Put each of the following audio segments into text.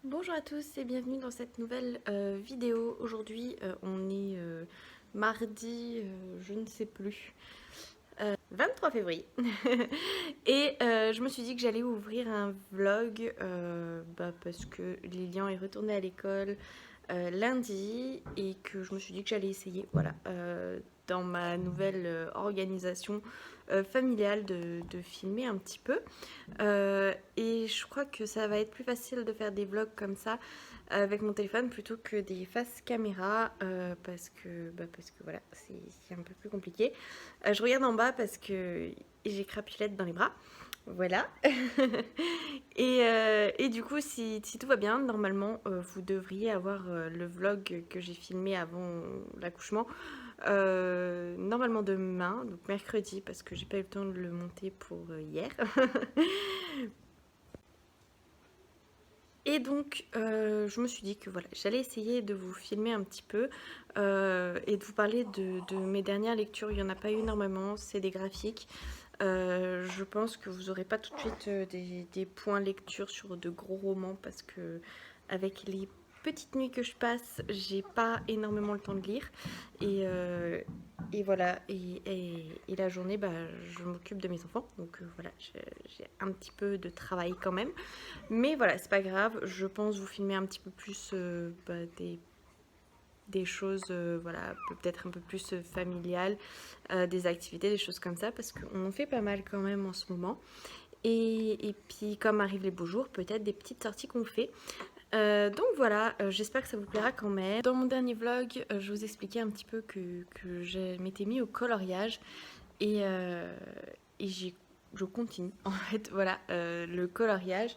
Bonjour à tous et bienvenue dans cette nouvelle vidéo. Aujourd'hui on est mardi, je ne sais plus, 23 février. Et je me suis dit que j'allais ouvrir un vlog parce que Lilian est retourné à l'école lundi et que je me suis dit que j'allais essayer, voilà, dans ma nouvelle organisation familiale de filmer un petit peu. Et je crois que ça va être plus facile de faire des vlogs comme ça avec mon téléphone plutôt que des face caméra parce que voilà, c'est un peu plus compliqué. Je regarde en bas parce que j'ai Crapulette dans les bras. Voilà. Et du coup, si tout va bien, normalement, vous devriez avoir le vlog que j'ai filmé avant l'accouchement. Normalement demain, donc mercredi, parce que j'ai pas eu le temps de le monter pour hier. Et donc, je me suis dit que voilà, j'allais essayer de vous filmer un petit peu et de vous parler de mes dernières lectures. Il n'y en a pas eu énormément, c'est des graphiques. Je pense que vous n'aurez pas tout de suite des points lecture sur de gros romans parce que avec les petites nuits que je passe, j'ai pas énormément le temps de lire. Et voilà, et la journée, je m'occupe de mes enfants. Donc voilà, j'ai un petit peu de travail quand même. Mais voilà, c'est pas grave. Je pense vous filmer un petit peu plus des choses, voilà, peut-être un peu plus familiales, des activités, des choses comme ça, parce qu'on en fait pas mal quand même en ce moment. Et puis, comme arrivent les beaux jours, peut-être des petites sorties qu'on fait. Donc voilà, j'espère que ça vous plaira quand même. Dans mon dernier vlog, je vous expliquais un petit peu que je m'étais mis au coloriage et je continue en fait, voilà, le coloriage.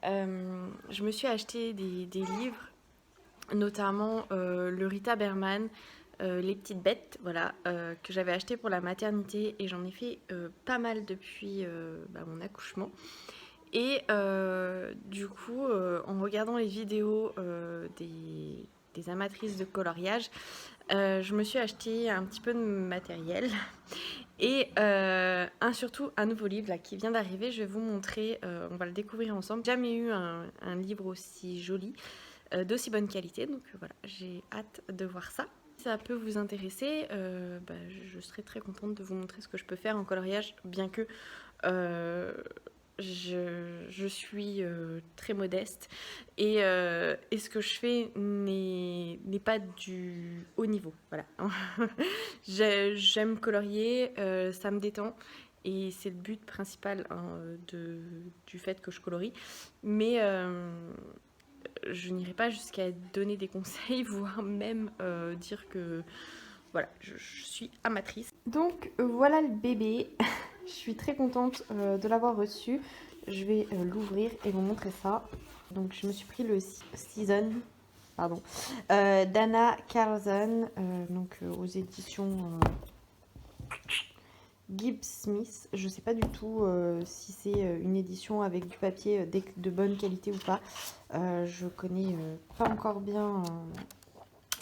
Je me suis acheté des livres, notamment le Rita Berman, Les Petites Bêtes, voilà, que j'avais acheté pour la maternité et j'en ai fait pas mal depuis mon accouchement. Et du coup, en regardant les vidéos des amatrices de coloriage, je me suis acheté un petit peu de matériel et surtout un nouveau livre là, qui vient d'arriver. Je vais vous montrer, on va le découvrir ensemble. J'ai jamais eu un livre aussi joli, d'aussi bonne qualité, donc voilà, j'ai hâte de voir ça. Si ça peut vous intéresser, je serai très contente de vous montrer ce que je peux faire en coloriage, bien que euh, je suis très modeste et ce que je fais n'est pas du haut niveau. Voilà. J'aime colorier, ça me détend et c'est le but principal du fait que je colorie. Mais je n'irai pas jusqu'à donner des conseils, voire même dire que voilà, je suis amatrice. Donc voilà le bébé. Je suis très contente de l'avoir reçu. Je vais l'ouvrir et vous montrer ça. Donc je me suis pris le Season, pardon, d'Anna Carlson, aux éditions Gibbs Smith. Je sais pas du tout si c'est une édition avec du papier de bonne qualité ou pas. Je connais pas encore bien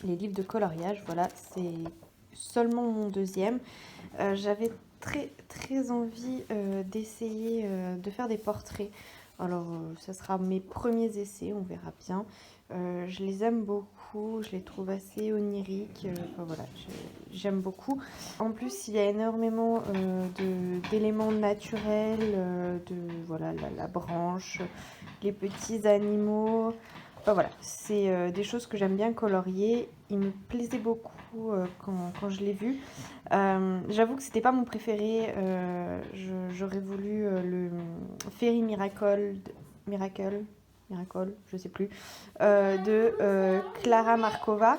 les livres de coloriage. Voilà, c'est seulement mon deuxième. J'avais très envie d'essayer de faire des portraits. Alors, ça sera mes premiers essais, on verra bien. Je les aime beaucoup, je les trouve assez oniriques. Enfin, voilà, j'aime beaucoup. En plus, il y a énormément d'éléments naturels, voilà, la branche, les petits animaux. Enfin, voilà, c'est des choses que j'aime bien colorier. Il me plaisait beaucoup quand je l'ai vu. J'avoue que c'était pas mon préféré. J'aurais voulu le Fairy Miracle, je sais plus, de Clara Markova.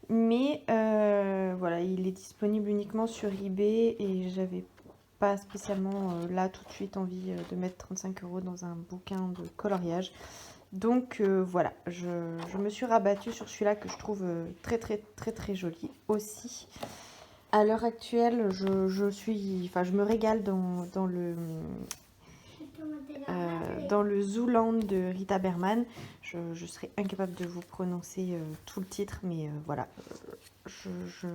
Mais voilà, il est disponible uniquement sur eBay et j'avais pas spécialement là tout de suite envie de mettre 35 € dans un bouquin de coloriage. Donc voilà, je me suis rabattue sur celui-là que je trouve très joli aussi. À l'heure actuelle, je me régale dans le dans le Zooland de Rita Berman. Je serais incapable de vous prononcer tout le titre, mais voilà, je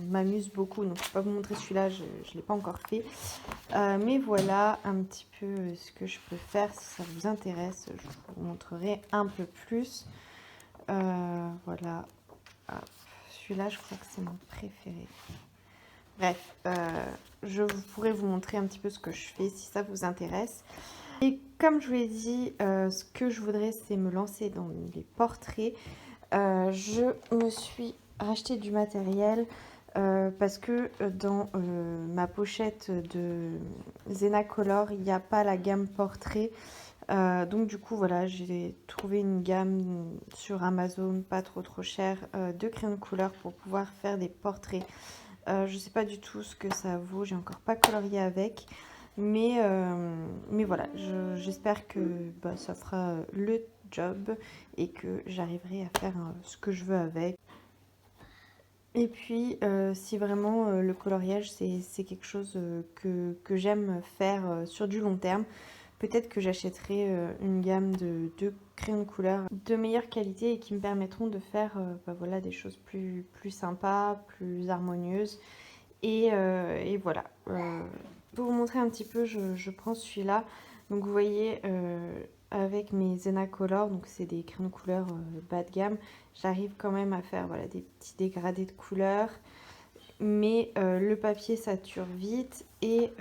m'amuse beaucoup, donc je ne vais pas vous montrer celui-là, je ne l'ai pas encore fait. Mais voilà un petit peu ce que je peux faire, si ça vous intéresse, je vous montrerai un peu plus. Voilà, celui-là je crois que c'est mon préféré. Bref, je pourrais vous montrer un petit peu ce que je fais si ça vous intéresse. Et comme je vous l'ai dit, ce que je voudrais, c'est me lancer dans les portraits. Je me suis racheté du matériel parce que dans ma pochette de Zena Color, il n'y a pas la gamme portrait. Donc du coup, voilà, j'ai trouvé une gamme sur Amazon, pas trop cher, de crayons de couleur pour pouvoir faire des portraits. Je ne sais pas du tout ce que ça vaut, j'ai encore pas colorié avec. Mais voilà, j'espère que ça fera le job et que j'arriverai à faire ce que je veux avec. Et puis, si vraiment le coloriage, c'est quelque chose que j'aime faire sur du long terme, peut-être que j'achèterai une gamme de crayons de couleur de meilleure qualité et qui me permettront de faire voilà, des choses plus sympas, plus harmonieuses. Et voilà. Pour vous montrer un petit peu, je prends celui-là. Donc vous voyez, avec mes Zena Color, donc c'est des crayons de couleur bas de gamme, j'arrive quand même à faire voilà, des petits dégradés de couleurs. Mais le papier sature vite et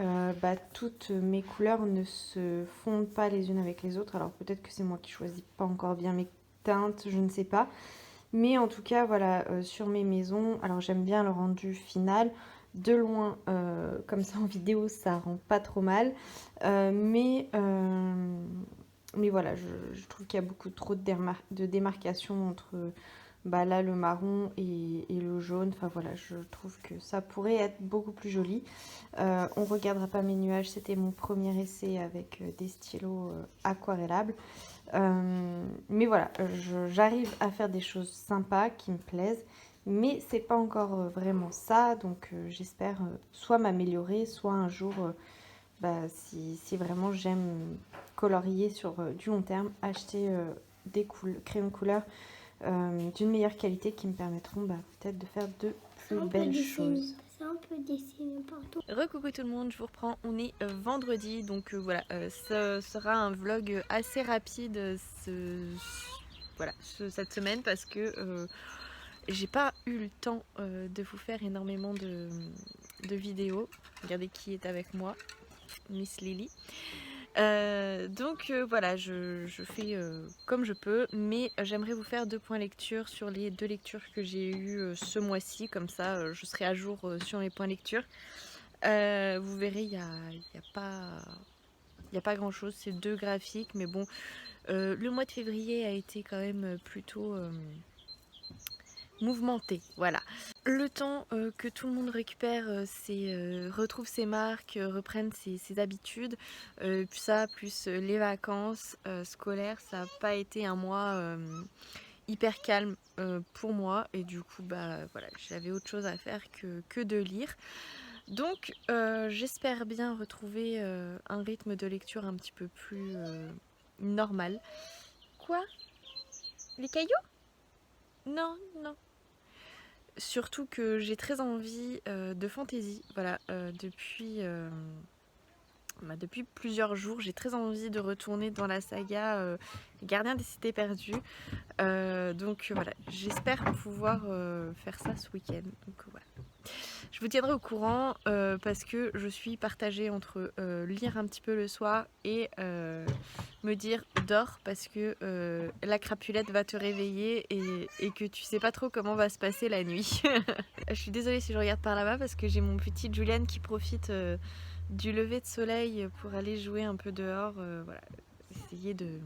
toutes mes couleurs ne se fondent pas les unes avec les autres. Alors peut-être que c'est moi qui choisis pas encore bien mes teintes, je ne sais pas. Mais en tout cas, voilà, sur mes maisons, alors j'aime bien le rendu final. De loin, comme ça en vidéo, ça rend pas trop mal. Mais voilà, je trouve qu'il y a beaucoup trop de démarcation entre là le marron et le jaune. Enfin voilà, je trouve que ça pourrait être beaucoup plus joli. On regardera pas mes nuages, c'était mon premier essai avec des stylos aquarellables. Mais voilà, j'arrive à faire des choses sympas qui me plaisent, mais c'est pas encore vraiment ça, donc j'espère soit m'améliorer, soit un jour, si vraiment j'aime colorier sur du long terme, acheter des crayons de couleur d'une meilleure qualité qui me permettront peut-être de faire de plus belles choses. Ça, on peut dessiner partout. Recoucou tout le monde, je vous reprends, on est vendredi, donc voilà, ce sera un vlog assez rapide cette semaine parce que j'ai pas eu le temps de vous faire énormément de vidéos. Regardez qui est avec moi, Miss Lily. Donc voilà, je fais comme je peux, mais j'aimerais vous faire 2 points lecture sur les 2 lectures que j'ai eues ce mois-ci, comme ça je serai à jour sur mes points lecture. Vous verrez, il y a pas grand chose, c'est 2 graphiques, mais bon, le mois de février a été quand même plutôt mouvementé, voilà. Le temps que tout le monde récupère, retrouve ses marques, reprenne ses habitudes, puis ça, plus les vacances scolaires, ça n'a pas été un mois hyper calme pour moi, et du coup, voilà, j'avais autre chose à faire que de lire. Donc j'espère bien retrouver un rythme de lecture un petit peu plus normal. Quoi? Les cailloux? Non, non. Surtout que j'ai très envie de fantaisie. Voilà, depuis plusieurs jours, j'ai très envie de retourner dans la saga Gardien des Cités Perdues. Donc voilà, j'espère pouvoir faire ça ce week-end. Donc voilà. Je vous tiendrai au courant parce que je suis partagée entre lire un petit peu le soir et me dire dors parce que la crapulette va te réveiller et que tu sais pas trop comment va se passer la nuit. Je suis désolée si je regarde par là-bas parce que j'ai mon petit Julian qui profite du lever de soleil pour aller jouer un peu dehors. Voilà, essayer de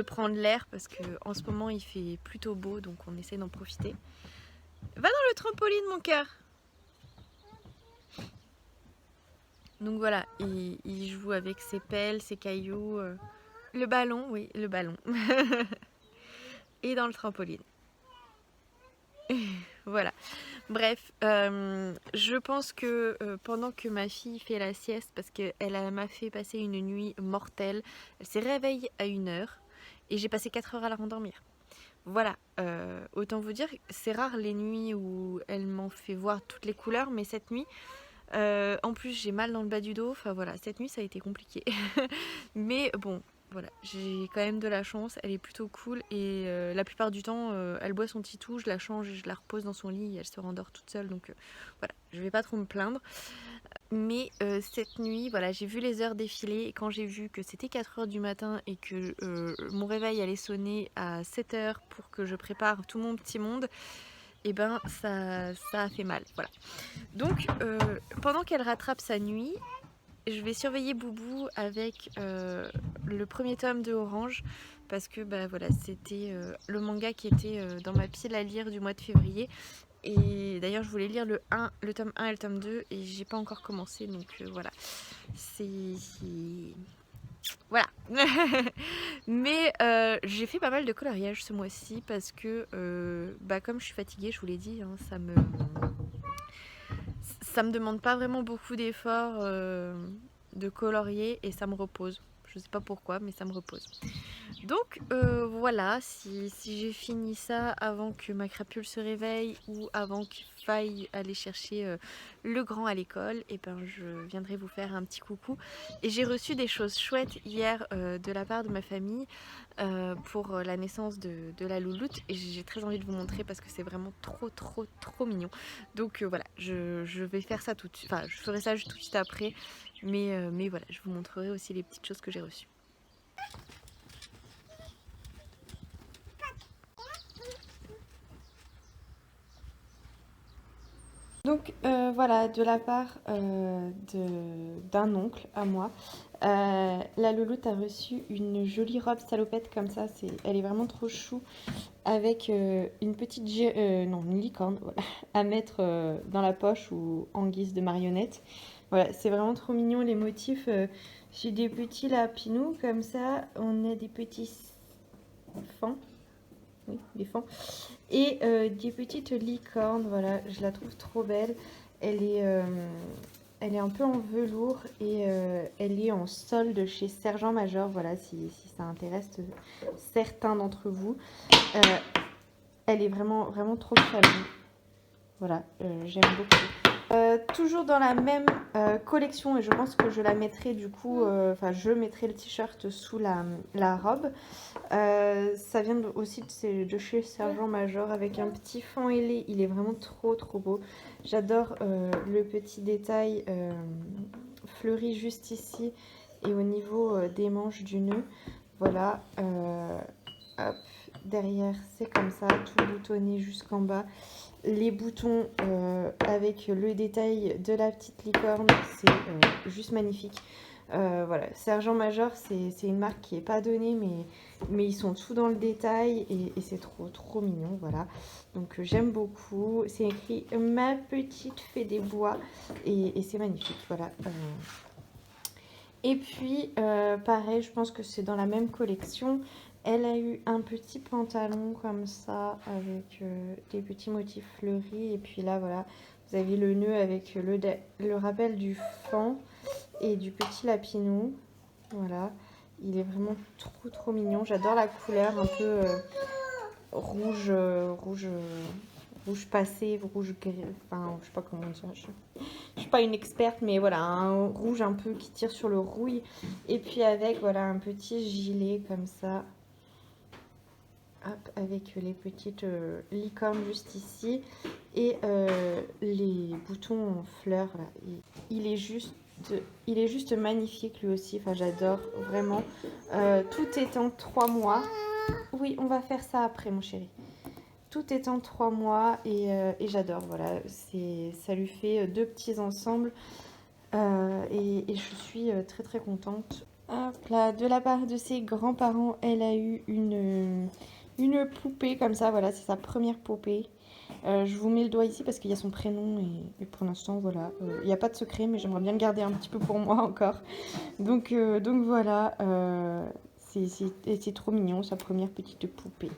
prendre l'air parce qu'en ce moment il fait plutôt beau, donc on essaie d'en profiter. Va dans le trampoline mon cœur. Donc voilà, il joue avec ses pelles, ses cailloux, le ballon, oui, le ballon. Et dans le trampoline. Voilà. Bref, je pense que pendant que ma fille fait la sieste, parce qu'elle m'a fait passer une nuit mortelle, elle s'est réveillée à 1 heure et j'ai passé 4 heures à la rendormir. Voilà, autant vous dire, c'est rare les nuits où elle m'en fait voir toutes les couleurs, mais cette nuit, en plus j'ai mal dans le bas du dos, enfin voilà, cette nuit ça a été compliqué. Mais bon, voilà, j'ai quand même de la chance, elle est plutôt cool et la plupart du temps, elle boit son titou, je la change et je la repose dans son lit et elle se rendort toute seule, donc voilà, je vais pas trop me plaindre. Mais cette nuit, voilà, j'ai vu les heures défiler et quand j'ai vu que c'était 4 heures du matin et que mon réveil allait sonner à 7 heures pour que je prépare tout mon petit monde, et ben ça a fait mal, voilà. Donc pendant qu'elle rattrape sa nuit, je vais surveiller Boubou avec le premier tome de Orange parce que bah, voilà, c'était le manga qui était dans ma pile à lire du mois de février. Et d'ailleurs, je voulais lire le tome 1 et le tome 2 et j'ai pas encore commencé, donc voilà. C'est. Voilà. Mais j'ai fait pas mal de coloriage ce mois-ci parce que, bah, comme je suis fatiguée, je vous l'ai dit, hein, ça me demande pas vraiment beaucoup d'efforts de colorier et ça me repose. Je sais pas pourquoi, mais ça me repose. Donc voilà, si j'ai fini ça avant que ma crapule se réveille ou avant qu'il faille aller chercher le grand à l'école, et ben je viendrai vous faire un petit coucou. Et j'ai reçu des choses chouettes hier de la part de ma famille pour la naissance de la louloute et j'ai très envie de vous montrer parce que c'est vraiment trop mignon. Donc voilà, je vais faire ça tout de suite, enfin je ferai ça tout de suite après, mais voilà, je vous montrerai aussi les petites choses que j'ai reçues. Donc voilà, de la part d'un oncle à moi, la louloute a reçu une jolie robe salopette comme ça, elle est vraiment trop chou, avec une petite non, une licorne voilà, à mettre dans la poche ou en guise de marionnette. Voilà, c'est vraiment trop mignon les motifs. J'ai des petits lapinous comme ça, on a des petits fans, oui, des fans. Et des petites licornes, voilà, je la trouve trop belle. Elle est, euh, elle est un peu en velours et elle est en solde chez Sergent Major, voilà, si ça intéresse certains d'entre vous. Euh, Elle est vraiment trop chaleureuse. Voilà, j'aime beaucoup. Toujours dans la même collection, et je pense que je la mettrai du coup, enfin je mettrai le t-shirt sous la robe. Ça vient aussi de chez Sergent Major avec un petit fond ailé. Il est vraiment trop beau. J'adore le petit détail fleuri juste ici et au niveau des manches du nœud. Voilà. Hop, derrière c'est comme ça, tout boutonné jusqu'en bas. Les boutons avec le détail de la petite licorne, c'est juste magnifique. Voilà, Sergent Major, c'est une marque qui n'est pas donnée, mais ils sont tout dans le détail et c'est trop mignon. Voilà, donc j'aime beaucoup. C'est écrit ma petite fée des bois et c'est magnifique. Voilà. Et puis, pareil, je pense que c'est dans la même collection. Elle a eu un petit pantalon comme ça avec des petits motifs fleuris. Et puis là, voilà, vous avez le nœud avec le rappel du fan et du petit lapinou. Voilà, il est vraiment trop mignon. J'adore la couleur un peu rouge passé, rouge gris. Enfin, je sais pas comment dire. Je suis pas une experte, mais voilà, un rouge un peu qui tire sur le rouille. Et puis avec, voilà, un petit gilet comme ça. Hop, avec les petites licornes juste ici. Et les boutons en fleurs, là. Il est juste magnifique lui aussi. Enfin, j'adore, vraiment. Tout est en 3 mois. Oui, on va faire ça après, mon chéri. Tout est en 3 mois et j'adore, voilà, ça lui fait 2 petits ensembles et je suis très contente. Hop là, de la part de ses grands-parents, elle a eu une poupée comme ça, voilà, c'est sa première poupée. Je vous mets le doigt ici parce qu'il y a son prénom et pour l'instant, voilà, il n'y a pas de secret, mais j'aimerais bien le garder un petit peu pour moi encore. Donc voilà, c'est trop mignon, sa première petite poupée.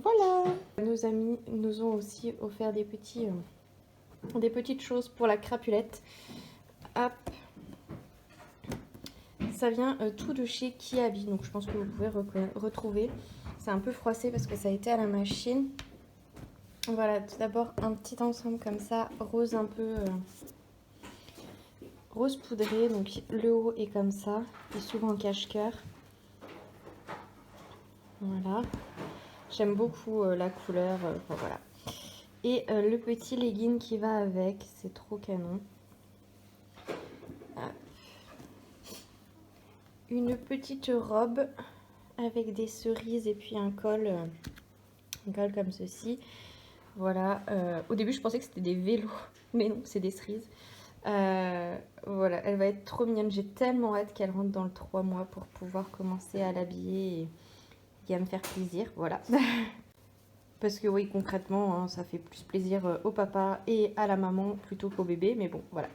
voilà. Nos amis nous ont aussi offert des petites choses pour la crapulette. Hop. Ça vient tout de chez Kiabi, donc je pense que vous pouvez retrouver. C'est un peu froissé parce que ça a été à la machine. Voilà, tout d'abord un petit ensemble comme ça, rose un peu rose poudré. Donc le haut est comme ça, et souvent en cache-cœur. Voilà, j'aime beaucoup la couleur. Voilà. Et le petit legging qui va avec, c'est trop canon. Une petite robe avec des cerises et puis un col comme ceci. Voilà, au début je pensais que c'était des vélos, mais non, c'est des cerises. Voilà, elle va être trop mignonne. J'ai tellement hâte qu'elle rentre dans le 3 mois pour pouvoir commencer à l'habiller et à me faire plaisir. Voilà. Parce que oui, concrètement, hein, ça fait plus plaisir au papa et à la maman plutôt qu'au bébé. Mais bon, voilà.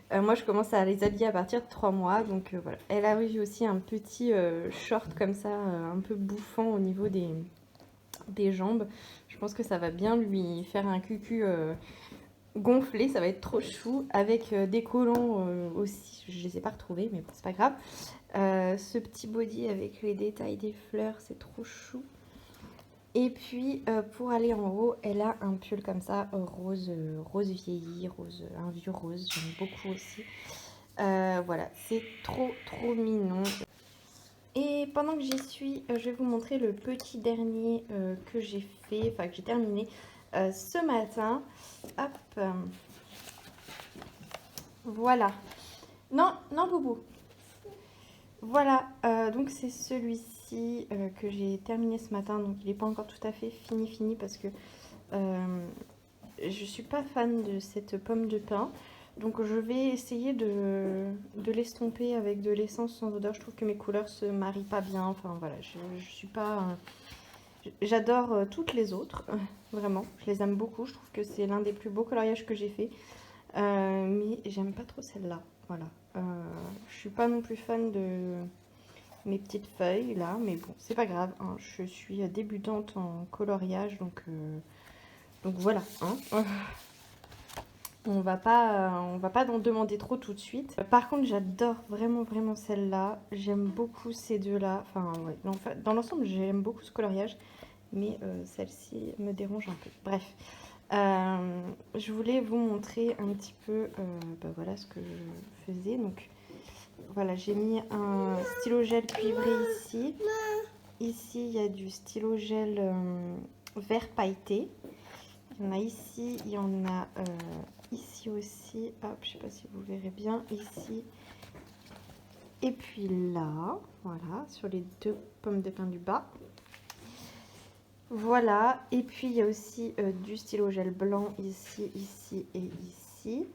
Moi, je commence à les habiller à partir de 3 mois. Donc voilà. Elle a eu aussi un petit short comme ça, un peu bouffant au niveau des jambes. Je pense que ça va bien lui faire un cucu gonflé. Ça va être trop chou. Avec des collants aussi. Je les ai pas retrouvés, mais bon, c'est pas grave. Ce petit body avec les détails des fleurs, c'est trop chou. Et puis pour aller en haut, elle a un pull comme ça, rose vieilli, un vieux rose, j'aime beaucoup aussi. Voilà, c'est trop mignon. Et pendant que j'y suis, je vais vous montrer le petit dernier que j'ai fait, enfin que j'ai terminé ce matin. Hop, voilà. Non, non Boubou. Voilà, donc c'est celui-ci que j'ai terminé ce matin, donc il n'est pas encore tout à fait fini parce que je suis pas fan de cette pomme de pin. Donc je vais essayer de l'estomper avec de l'essence sans odeur. Je trouve que mes couleurs se marient pas bien. Enfin voilà, je suis pas... J'adore toutes les autres, vraiment. Je les aime beaucoup. Je trouve que c'est l'un des plus beaux coloriages que j'ai fait. Mais j'aime pas trop celle-là. Voilà. Je suis pas non plus fan de mes petites feuilles là. Mais bon, c'est pas grave. Hein. Je suis débutante en coloriage. Donc voilà. Hein. On va pas en demander trop tout de suite. Par contre, j'adore vraiment celle-là. J'aime beaucoup ces deux-là. Enfin, ouais. Dans l'ensemble, j'aime beaucoup ce coloriage. Mais celle-ci me dérange un peu. Bref. Je voulais vous montrer un petit peu voilà ce que je faisais. Donc, voilà, j'ai mis un stylo gel cuivré ici. Ici, il y a du stylo gel vert pailleté. Il y en a ici, il y en a ici aussi. Hop, je sais pas si vous verrez bien. Ici. Et puis là, voilà, sur les deux pommes de pin du bas. Voilà. Et puis, il y a aussi du stylo gel blanc ici, ici et ici.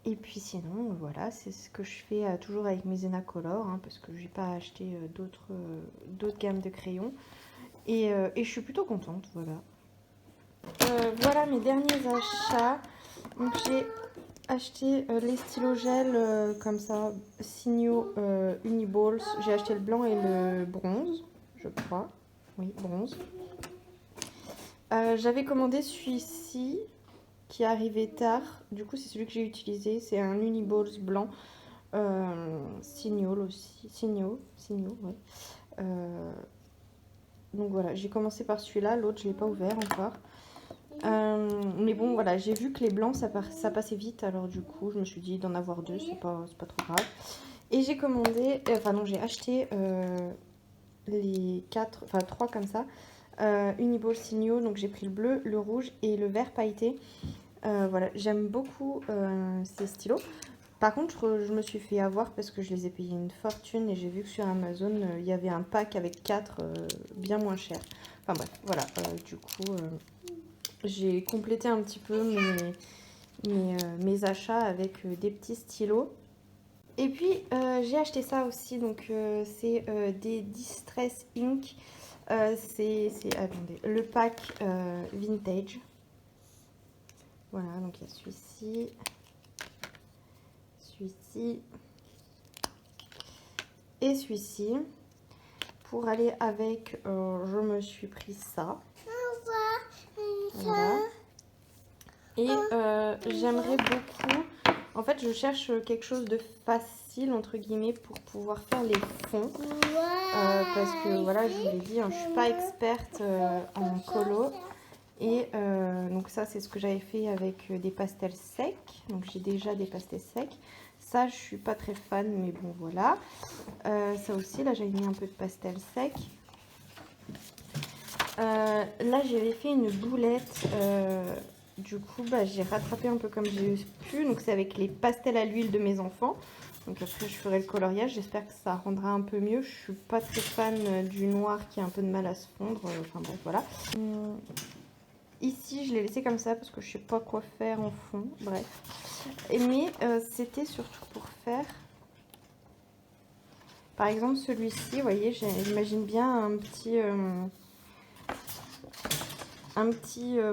Et puis sinon, voilà, c'est ce que je fais toujours avec mes Zenacolor, hein, parce que j'ai pas acheté d'autres gammes de crayons. Et je suis plutôt contente, voilà. Voilà mes derniers achats. Donc j'ai acheté les stylos gel comme ça, Signo Uniballs. J'ai acheté le blanc et le bronze, je crois. Oui, bronze. J'avais commandé celui-ci qui est arrivé tard. Du coup, c'est celui que j'ai utilisé. C'est un Uniballs blanc. Signol aussi. Signo, ouais. Donc voilà, j'ai commencé par celui-là. L'autre, je ne l'ai pas ouvert encore. Mais bon, voilà, j'ai vu que les blancs, ça passait vite. Alors du coup, je me suis dit d'en avoir deux, c'est pas trop grave. Et j'ai commandé, j'ai acheté les 3 comme ça. Uniball Signo, donc j'ai pris le bleu, le rouge et le vert pailleté. Voilà, j'aime beaucoup ces stylos. Par contre, je me suis fait avoir parce que je les ai payés une fortune et j'ai vu que sur Amazon, il y avait un pack avec 4 bien moins cher. Enfin bref, voilà, du coup, j'ai complété un petit peu mes achats avec des petits stylos. Et puis, j'ai acheté ça aussi, donc c'est des Distress Ink. Attendez, le pack vintage. Voilà, donc il y a celui-ci et celui-ci. Pour aller avec, je me suis pris ça. Voilà. Et j'aimerais beaucoup... En fait, je cherche quelque chose de facile, entre guillemets, pour pouvoir faire les fonds. Parce que, voilà, je vous l'ai dit, hein, je ne suis pas experte en colo. Et donc ça, c'est ce que j'avais fait avec des pastels secs. Donc j'ai déjà des pastels secs. Ça, je suis pas très fan, mais bon, voilà. Ça aussi, là, j'avais mis un peu de pastel sec. Là, j'avais fait une boulette. Du coup, bah, j'ai rattrapé un peu comme j'ai pu. Donc c'est avec les pastels à l'huile de mes enfants. Donc après, je ferai le coloriage. J'espère que ça rendra un peu mieux. Je suis pas très fan du noir qui a un peu de mal à se fondre. Enfin bref, voilà. Ici, je l'ai laissé comme ça parce que je sais pas quoi faire en fond. Bref. Mais c'était surtout pour faire... Par exemple, celui-ci, vous voyez, j'imagine bien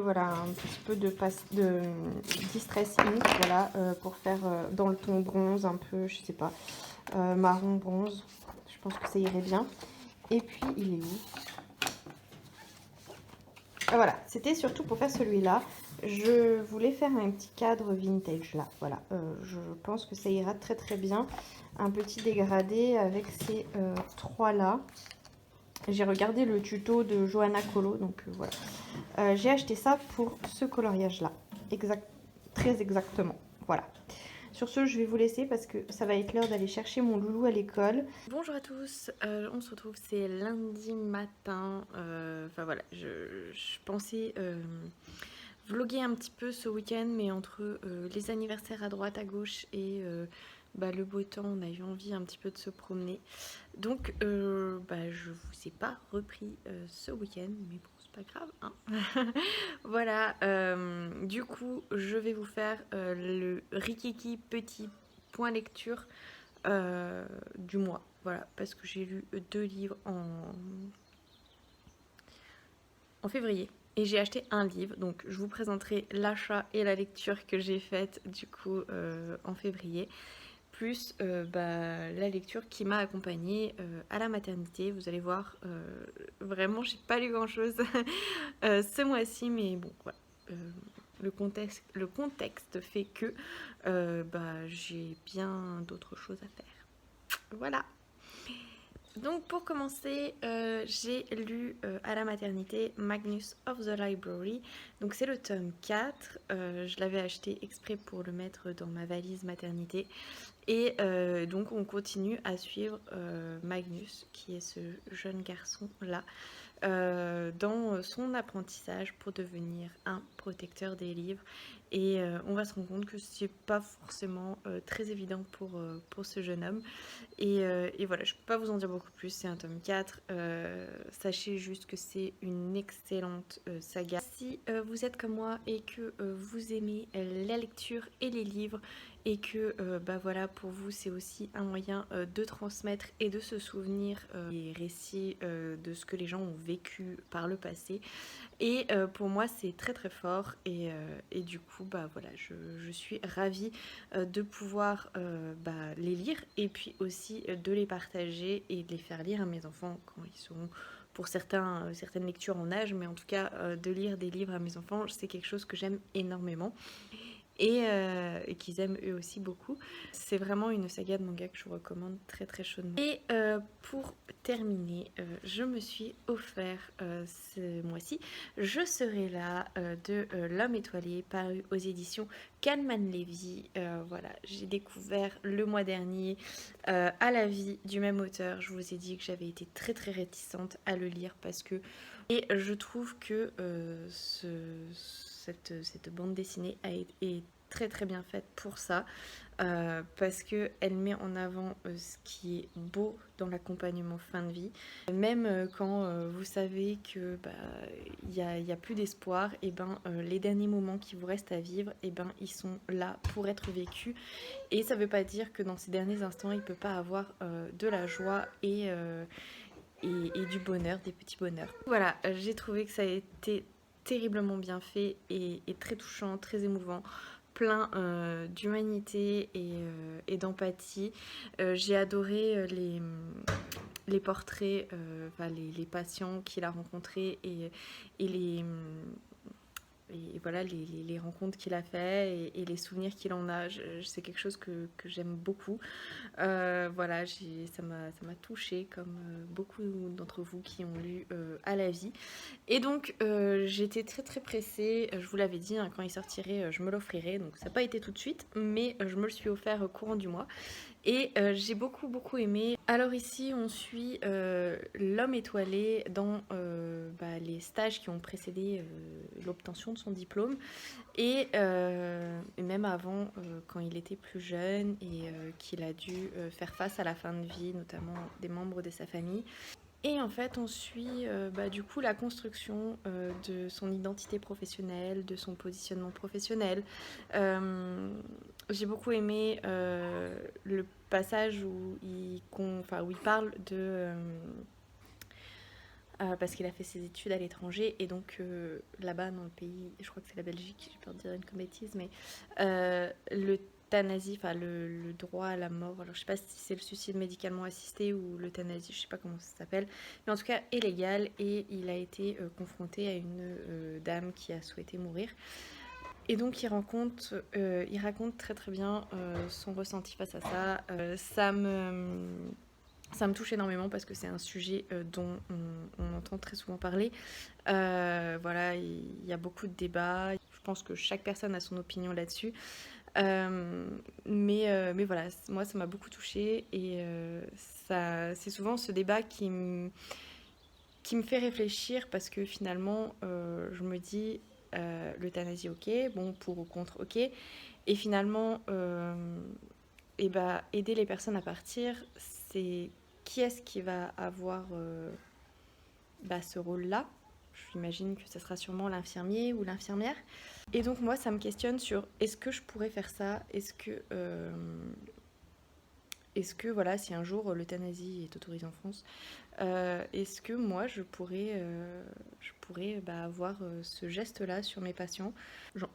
voilà, un petit peu de distress ink, voilà, pour faire dans le ton bronze, un peu, je sais pas, marron bronze. Je pense que ça irait bien. Et puis, il est où? Ah, voilà, c'était surtout pour faire celui-là. Je voulais faire un petit cadre vintage là, voilà. Je pense que ça ira très très bien. Un petit dégradé avec ces trois là. J'ai regardé le tuto de Johanna Colo, donc voilà. J'ai acheté ça pour ce coloriage là, très exactement, voilà. Sur ce, je vais vous laisser parce que ça va être l'heure d'aller chercher mon loulou à l'école. Bonjour à tous, on se retrouve, c'est lundi matin. Enfin voilà, je pensais vloguer un petit peu ce week-end, mais entre les anniversaires à droite, à gauche et le beau temps, on a eu envie un petit peu de se promener. Donc je vous ai pas repris ce week-end, mais bon, c'est pas grave, hein. Voilà, du coup, je vais vous faire le Rikiki petit point lecture du mois. Voilà, parce que j'ai lu 2 livres en février. Et j'ai acheté un livre, donc je vous présenterai l'achat et la lecture que j'ai faite du coup en février. Plus la lecture qui m'a accompagnée à la maternité. Vous allez voir, vraiment, j'ai pas lu grand chose ce mois-ci, mais bon, voilà. Le contexte fait que j'ai bien d'autres choses à faire. Voilà. Donc pour commencer, j'ai lu à la maternité Magnus of the Library. Donc c'est le tome 4. Je l'avais acheté exprès pour le mettre dans ma valise maternité. Et donc on continue à suivre Magnus, qui est ce jeune garçon-là, dans son apprentissage pour devenir un protecteur des livres. Et on va se rendre compte que c'est pas forcément très évident pour ce jeune homme. Et voilà, je ne peux pas vous en dire beaucoup plus, c'est un tome 4. Sachez juste que c'est une excellente saga. Si vous êtes comme moi et que vous aimez la lecture et les livres, et que voilà, pour vous c'est aussi un moyen de transmettre et de se souvenir des récits de ce que les gens ont vécu par le passé. Et pour moi c'est très très fort, et du coup voilà, je suis ravie de pouvoir les lire, et puis aussi de les partager et de les faire lire à mes enfants quand ils seront, pour certaines lectures en âge, mais en tout cas de lire des livres à mes enfants, c'est quelque chose que j'aime énormément. Et qu'ils aiment eux aussi beaucoup. C'est vraiment une saga de manga que je vous recommande très très chaudement. Et pour terminer, je me suis offert ce mois-ci Je serai là de L'Homme étoilé, paru aux éditions Calman Levy. Voilà, j'ai découvert le mois dernier À la vie du même auteur. Je vous ai dit que j'avais été très très réticente à le lire parce que... Et je trouve que cette bande dessinée est très très bien faite pour ça, parce qu'elle met en avant ce qui est beau dans l'accompagnement fin de vie. Même quand vous savez que y a plus d'espoir, et les derniers moments qui vous restent à vivre, ils sont là pour être vécus. Et ça ne veut pas dire que dans ces derniers instants, il ne peut pas avoir de la joie et du bonheur, des petits bonheurs. Voilà, j'ai trouvé que ça a été terriblement bien fait et très touchant, très émouvant, plein d'humanité et d'empathie. J'ai adoré les portraits, les patients qu'il a rencontrés, et et voilà les rencontres qu'il a fait et les souvenirs qu'il en a. C'est quelque chose que j'aime beaucoup. Voilà, ça m'a touchée comme beaucoup d'entre vous qui ont lu À la vie. Et donc j'étais très très pressée, je vous l'avais dit, hein, quand il sortirait je me l'offrirais, donc ça n'a pas été tout de suite, mais je me le suis offert au courant du mois. Et j'ai beaucoup aimé. Alors ici on suit l'homme étoilé dans les stages qui ont précédé l'obtention de son diplôme et même avant quand il était plus jeune et qu'il a dû faire face à la fin de vie, notamment des membres de sa famille. Et en fait, on suit du coup la construction de son identité professionnelle, de son positionnement professionnel. J'ai beaucoup aimé le passage où où il parle de... parce qu'il a fait ses études à l'étranger et donc là-bas dans le pays, je crois que c'est la Belgique, j'ai peur de dire une bêtise, mais l'euthanasie, enfin le droit à la mort, alors je sais pas si c'est le suicide médicalement assisté ou l'euthanasie, je sais pas comment ça s'appelle, mais en tout cas est légal et il a été confronté à une dame qui a souhaité mourir. Et donc il raconte très très bien son ressenti face à ça. Ça me touche énormément parce que c'est un sujet dont on entend très souvent parler. Voilà, il y a beaucoup de débats. Je pense que chaque personne a son opinion là-dessus. Mais voilà, moi ça m'a beaucoup touchée et c'est souvent ce débat qui me fait réfléchir parce que finalement je me dis l'euthanasie ok, bon pour ou contre ok, et finalement aider les personnes à partir, c'est qui est-ce qui va avoir ce rôle-là. J'imagine que ce sera sûrement l'infirmier ou l'infirmière. Et donc moi, ça me questionne sur est-ce que je pourrais faire ça. Est-ce que voilà, si un jour l'euthanasie est autorisée en France, est-ce que moi je pourrais avoir ce geste-là sur mes patients.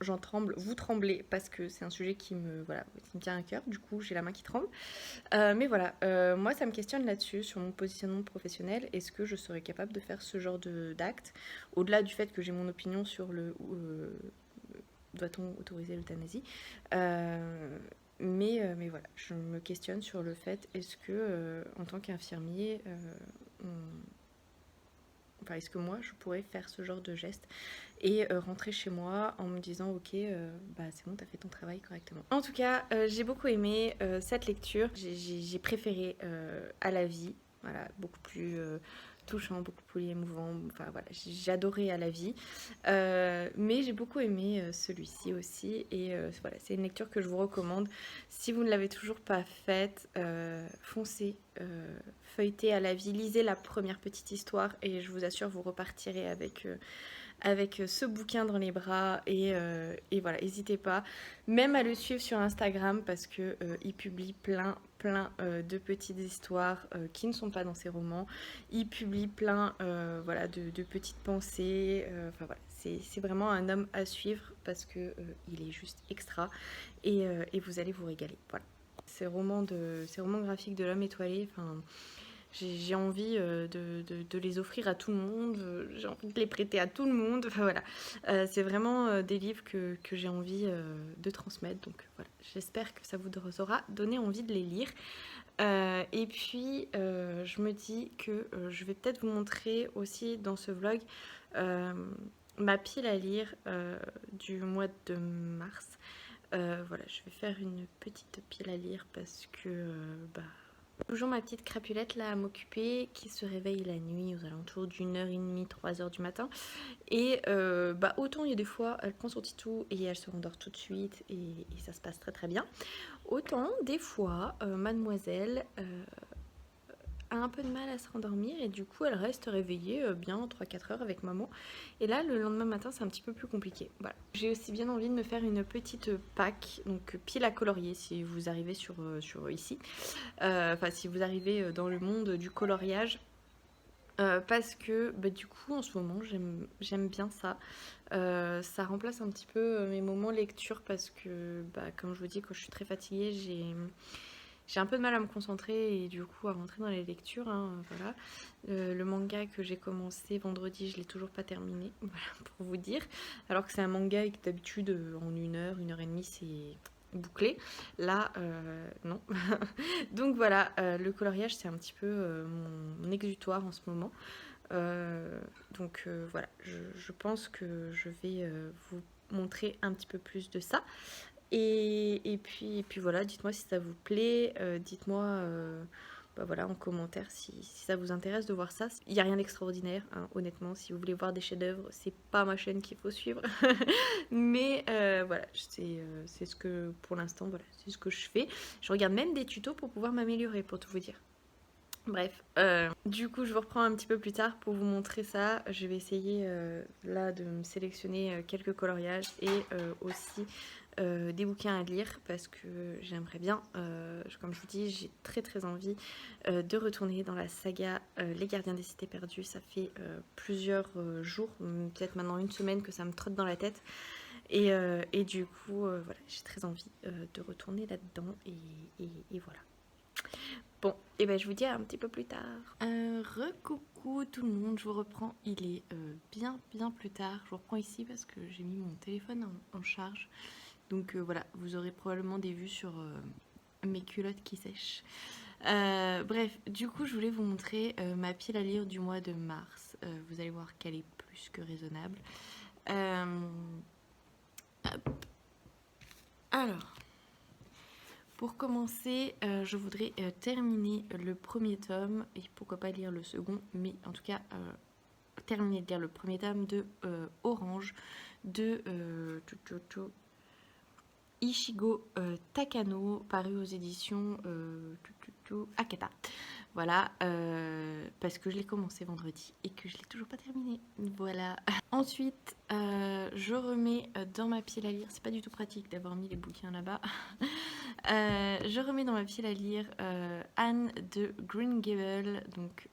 J'en tremble, vous tremblez parce que c'est un sujet qui me tient à cœur, du coup j'ai la main qui tremble. Mais voilà, moi ça me questionne là-dessus, sur mon positionnement professionnel. Est-ce que je serais capable de faire ce genre d'acte, au-delà du fait que j'ai mon opinion sur le doit-on autoriser l'euthanasie, mais voilà, je me questionne sur le fait, est-ce que en tant qu'infirmier, est-ce que moi je pourrais faire ce genre de geste et rentrer chez moi en me disant ok, c'est bon, t'as fait ton travail correctement. En tout cas, j'ai beaucoup aimé cette lecture. J'ai préféré À la vie, voilà, beaucoup plus touchant, beaucoup plus émouvant. Enfin voilà, j'ai adoré À la vie, mais j'ai beaucoup aimé celui-ci aussi. Et voilà, c'est une lecture que je vous recommande. Si vous ne l'avez toujours pas faite, foncez, feuilletez À la vie, lisez la première petite histoire et je vous assure, vous repartirez avec ce bouquin dans les bras et voilà, n'hésitez pas même à le suivre sur Instagram parce que il publie plein de petites histoires qui ne sont pas dans ses romans. Il publie plein de petites pensées. Enfin voilà, c'est vraiment un homme à suivre parce que il est juste extra et vous allez vous régaler. Voilà, ces romans graphiques de l'homme étoilé, enfin j'ai envie de les offrir à tout le monde, j'ai envie de les prêter à tout le monde. Enfin, voilà. C'est vraiment des livres que j'ai envie de transmettre. Donc voilà, j'espère que ça vous aura donné envie de les lire. Et puis, je me dis que je vais peut-être vous montrer aussi dans ce vlog ma pile à lire du mois de mars. Voilà, je vais faire une petite pile à lire parce que... toujours ma petite crapulette là à m'occuper qui se réveille la nuit aux alentours d'1h30, 3h du matin. Et autant il y a des fois elle prend son titou et elle se rendort tout de suite et ça se passe très très bien. Autant des fois mademoiselle a un peu de mal à se rendormir et du coup elle reste réveillée bien 3-4 heures avec maman. Et là le lendemain matin c'est un petit peu plus compliqué. Voilà. J'ai aussi bien envie de me faire une petite pack, donc pile à colorier si vous arrivez sur ici. Si vous arrivez dans le monde du coloriage. Parce que du coup en ce moment j'aime bien ça. Ça remplace un petit peu mes moments lecture parce que comme je vous dis, quand je suis très fatiguée, j'ai un peu de mal à me concentrer et du coup à rentrer dans les lectures, hein, voilà. Le manga que j'ai commencé vendredi, je l'ai toujours pas terminé, voilà, pour vous dire. Alors que c'est un manga et que d'habitude en 1 heure et demie c'est bouclé. Là, non. Donc voilà, le coloriage c'est un petit peu mon exutoire en ce moment. Voilà, je pense que je vais vous montrer un petit peu plus de ça. Et puis voilà, dites-moi si ça vous plaît, dites-moi bah voilà, en commentaire si ça vous intéresse de voir ça. Il n'y a rien d'extraordinaire, hein, honnêtement. Si vous voulez voir des chefs-d'œuvre, c'est pas ma chaîne qu'il faut suivre. Mais voilà, c'est ce que pour l'instant, voilà, c'est ce que je fais. Je regarde même des tutos pour pouvoir m'améliorer, pour tout vous dire. Bref, du coup je vous reprends un petit peu plus tard pour vous montrer ça. Je vais essayer là de me sélectionner quelques coloriages et aussi des bouquins à lire parce que j'aimerais bien, comme je vous dis, j'ai très envie de retourner dans la saga Les Gardiens des Cités Perdues. Ça fait plusieurs jours, peut-être maintenant une semaine que ça me trotte dans la tête. Et du coup, voilà, j'ai très envie de retourner là-dedans et voilà. Bon, et ben je vous dis à un petit peu plus tard. Recoucou tout le monde, je vous reprends. Il est bien plus tard. Je vous reprends ici parce que j'ai mis mon téléphone en charge. Donc voilà, vous aurez probablement des vues sur mes culottes qui sèchent. Bref, du coup, je voulais vous montrer ma pile à lire du mois de mars. Vous allez voir qu'elle est plus que raisonnable. Hop. Alors. Pour commencer, je voudrais terminer le premier tome, et pourquoi pas lire le second, mais en tout cas terminer de lire le premier tome de Orange de Ichigo Takano, paru aux éditions Akata. Voilà, parce que je l'ai commencé vendredi et que je l'ai toujours pas terminé. Voilà. Ensuite, je remets dans ma pile à lire. C'est pas du tout pratique d'avoir mis les bouquins là-bas. Je remets dans ma pile à lire Anne de Green Gables, donc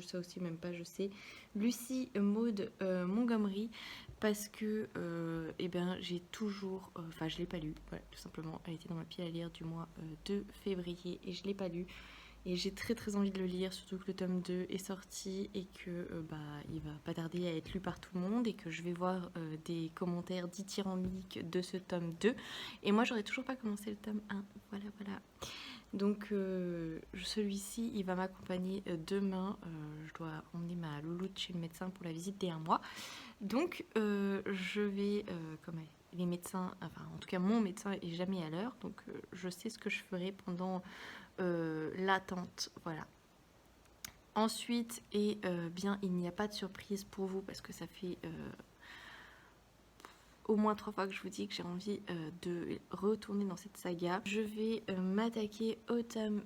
ça aussi même pas je sais, Lucy Maud Montgomery, parce que j'ai toujours, je l'ai pas lu, voilà, tout simplement, elle était dans ma pile à lire du mois de février et je l'ai pas lu. Et j'ai très envie de le lire, surtout que le tome 2 est sorti et que il va pas tarder à être lu par tout le monde et que je vais voir des commentaires dithyrambiques de ce tome 2. Et moi, j'aurais toujours pas commencé le tome 1. Voilà. Donc celui-ci, il va m'accompagner demain. Je dois emmener ma louloute chez le médecin pour la visite des 1 mois. Donc je vais, comme les médecins, enfin en tout cas mon médecin est jamais à l'heure, donc je sais ce que je ferai pendant l'attente, voilà. Ensuite, il n'y a pas de surprise pour vous parce que ça fait au moins 3 fois que je vous dis que j'ai envie de retourner dans cette saga. Je vais m'attaquer au tome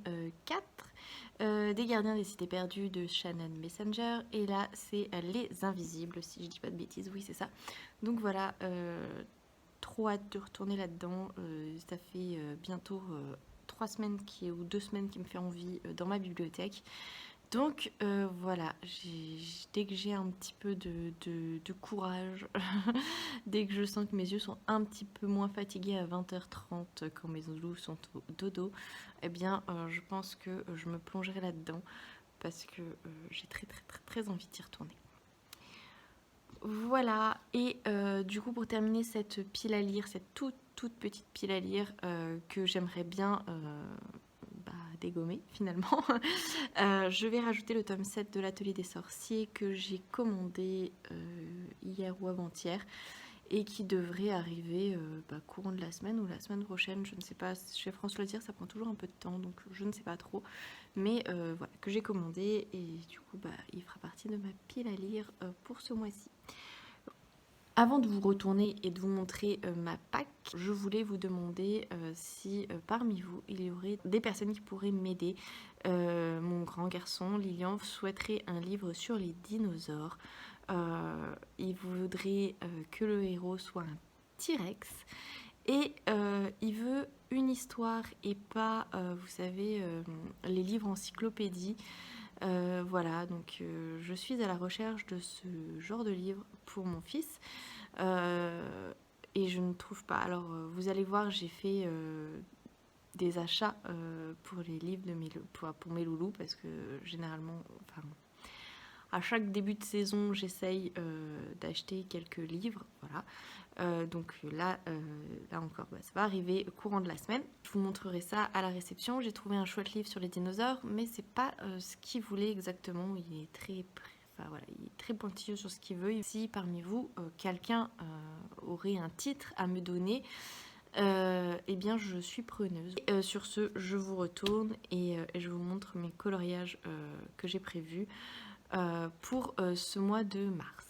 4 des Gardiens des Cités Perdues de Shannon Messenger. Et là, c'est Les Invisibles, si je dis pas de bêtises. Oui, c'est ça. Donc voilà, trop hâte de retourner là-dedans. Ça fait bientôt 3 semaines ou 2 semaines qui me fait envie dans ma bibliothèque. Donc voilà, dès que j'ai un petit peu de courage, dès que je sens que mes yeux sont un petit peu moins fatigués à 20h30 quand mes loups sont au dodo, je pense que je me plongerai là-dedans parce que j'ai très envie d'y retourner. Voilà, et du coup pour terminer cette pile à lire, cette toute petite pile à lire que j'aimerais bien dégommer finalement, je vais rajouter le tome 7 de l'Atelier des Sorciers que j'ai commandé hier ou avant-hier et qui devrait arriver courant de la semaine ou la semaine prochaine, je ne sais pas, chez France Loisirs ça prend toujours un peu de temps donc je ne sais pas trop, mais voilà, que j'ai commandé et du coup il fera partie de ma pile à lire pour ce mois-ci. Avant de vous retourner et de vous montrer ma pack, je voulais vous demander si parmi vous, il y aurait des personnes qui pourraient m'aider. Mon grand garçon, Lilian, souhaiterait un livre sur les dinosaures. Il voudrait que le héros soit un T-Rex. Et il veut une histoire et pas, vous savez, les livres encyclopédies. Voilà, donc je suis à la recherche de ce genre de livre pour mon fils et je ne trouve pas. Alors vous allez voir, j'ai fait des achats pour les livres de pour mes loulous, parce que généralement, enfin, à chaque début de saison, j'essaye d'acheter quelques livres, voilà. Donc là encore, ça va arriver au courant de la semaine. Je vous montrerai ça à la réception. J'ai trouvé un chouette livre sur les dinosaures, mais c'est pas ce qu'il voulait exactement. Il est très, voilà, il est très pointilleux sur ce qu'il veut. Si parmi vous, quelqu'un aurait un titre à me donner, eh bien je suis preneuse. Sur ce, je vous retourne et je vous montre mes coloriages que j'ai prévus pour ce mois de mars.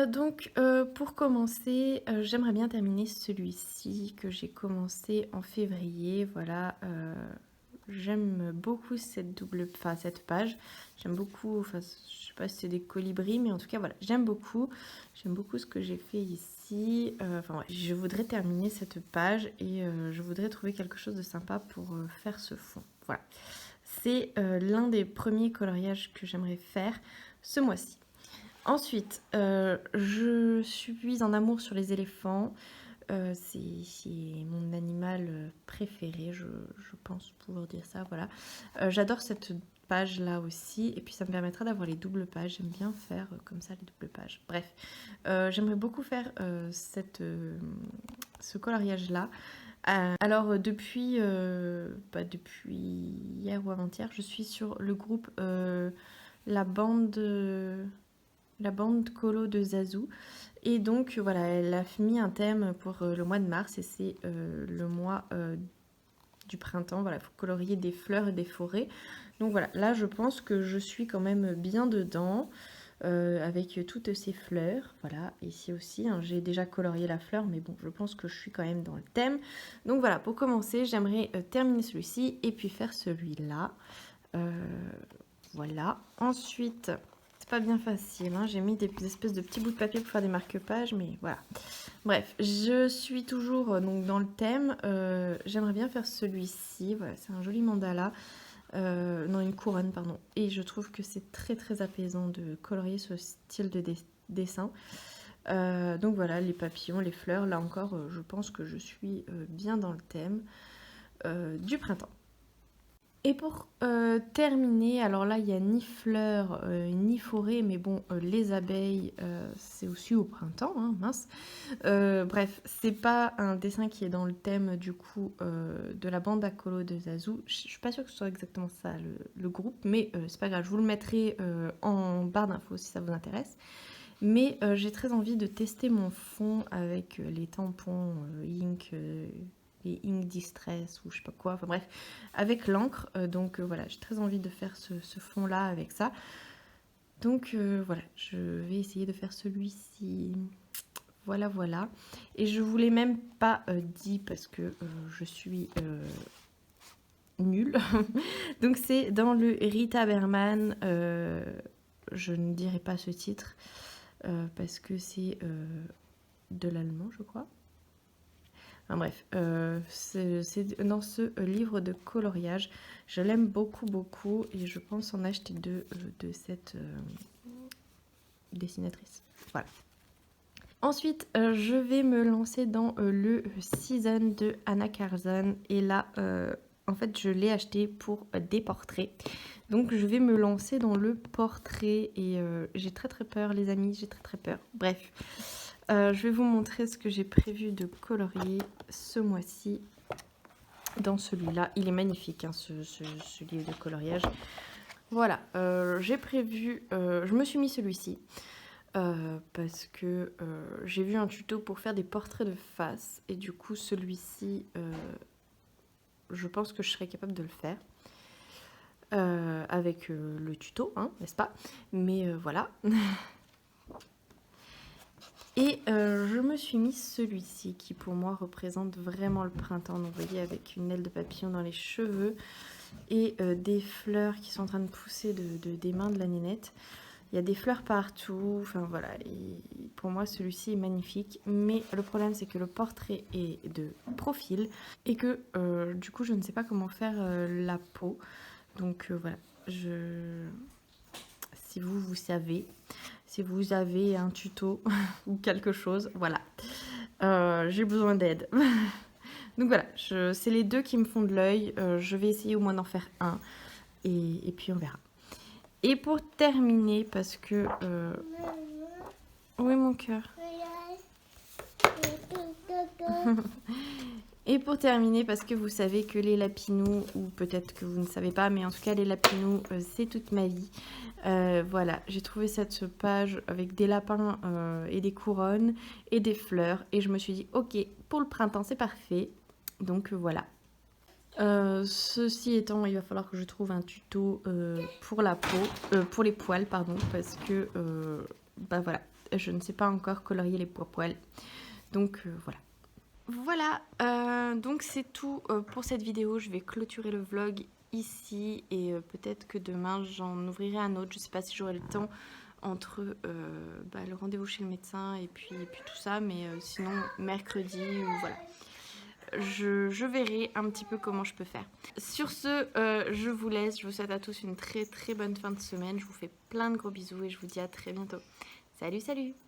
Donc pour commencer, j'aimerais bien terminer celui-ci que j'ai commencé en février. Voilà, j'aime beaucoup cette page. J'aime beaucoup, enfin je sais pas si c'est des colibris, mais en tout cas voilà, j'aime beaucoup ce que j'ai fait ici. Enfin ouais, je voudrais terminer cette page et je voudrais trouver quelque chose de sympa pour faire ce fond. Voilà, c'est l'un des premiers coloriages que j'aimerais faire ce mois-ci. Ensuite, je suis en amour sur les éléphants. C'est mon animal préféré, je pense pouvoir dire ça, voilà. J'adore cette page là aussi, et puis ça me permettra d'avoir les doubles pages. J'aime bien faire comme ça les doubles pages. Bref, j'aimerais beaucoup faire ce coloriage là. Alors depuis hier ou avant-hier, je suis sur le groupe la bande colo de Zazou, et donc voilà, elle a mis un thème pour le mois de mars, et c'est le mois du printemps. Voilà, il faut colorier des fleurs et des forêts. Donc voilà, là je pense que je suis quand même bien dedans avec toutes ces fleurs. Voilà, ici aussi hein, j'ai déjà colorié la fleur, mais bon, je pense que je suis quand même dans le thème. Donc voilà, pour commencer, j'aimerais terminer celui-ci et puis faire celui-là. Voilà, ensuite c'est pas bien facile, hein. J'ai mis des espèces de petits bouts de papier pour faire des marque-pages, mais voilà. Bref, je suis toujours donc dans le thème. J'aimerais bien faire celui-ci. Voilà, c'est un joli mandala. Non, une couronne, pardon. Et je trouve que c'est très très apaisant de colorier ce style de dessin. Donc voilà, les papillons, les fleurs. Là encore, je pense que je suis bien dans le thème du printemps. Et pour terminer, alors là il n'y a ni fleurs ni forêt, mais bon, les abeilles c'est aussi au printemps, hein, mince. Bref, c'est pas un dessin qui est dans le thème du coup de la bande à colo de Zazou. Je suis pas sûre que ce soit exactement ça le groupe, mais c'est pas grave, je vous le mettrai en barre d'infos si ça vous intéresse. Mais j'ai très envie de tester mon fond avec les tampons ink. Les ink distress ou je sais pas quoi, enfin bref, avec l'encre. Donc voilà, j'ai très envie de faire ce fond là avec ça. Donc voilà, je vais essayer de faire celui-ci. Voilà, voilà. Et je vous l'ai même pas dit parce que je suis nulle. Donc c'est dans le Rita Berman. Je ne dirai pas ce titre parce que c'est de l'allemand, je crois. Enfin, bref, c'est dans ce livre de coloriage. Je l'aime beaucoup, beaucoup, et je pense en acheter deux de cette dessinatrice. Voilà. Ensuite, je vais me lancer dans le Season de Anna Karzan. Et là, en fait, je l'ai acheté pour des portraits. Donc, je vais me lancer dans le portrait. Et j'ai très très peur, les amis, j'ai très très peur. Bref. Je vais vous montrer ce que j'ai prévu de colorier ce mois-ci dans celui-là. Il est magnifique, hein, ce livre de coloriage. Voilà, j'ai prévu... je me suis mis celui-ci parce que j'ai vu un tuto pour faire des portraits de face. Et du coup, celui-ci, je pense que je serais capable de le faire. Avec le tuto, hein, n'est-ce pas? Mais voilà. Et je me suis mis celui-ci qui pour moi représente vraiment le printemps. Donc vous voyez, avec une aile de papillon dans les cheveux et des fleurs qui sont en train de pousser des mains de la nénette. Il y a des fleurs partout, enfin voilà, et pour moi celui-ci est magnifique. Mais le problème c'est que le portrait est de profil et que du coup je ne sais pas comment faire la peau. Donc voilà, si vous savez, si vous avez un tuto ou quelque chose, voilà. J'ai besoin d'aide. Donc voilà, c'est les deux qui me font de l'œil. Je vais essayer au moins d'en faire un. Et puis on verra. Et pour terminer, parce que... Oui, mon cœur. Et pour terminer, parce que vous savez que les lapinous, ou peut-être que vous ne savez pas, mais en tout cas les lapinous, c'est toute ma vie. Voilà, j'ai trouvé cette page avec des lapins et des couronnes et des fleurs. Et je me suis dit, ok, pour le printemps, c'est parfait. Donc voilà. Ceci étant, il va falloir que je trouve un tuto pour la peau, pour les poils, pardon, parce que, bah voilà, je ne sais pas encore colorier les poils. Donc voilà. Voilà, donc c'est tout pour cette vidéo. Je vais clôturer le vlog ici et peut-être que demain j'en ouvrirai un autre. Je ne sais pas si j'aurai le temps entre le rendez-vous chez le médecin et puis tout ça, mais sinon mercredi ou voilà. Je verrai un petit peu comment je peux faire. Sur ce, je vous laisse. Je vous souhaite à tous une très très bonne fin de semaine. Je vous fais plein de gros bisous et je vous dis à très bientôt. Salut, salut!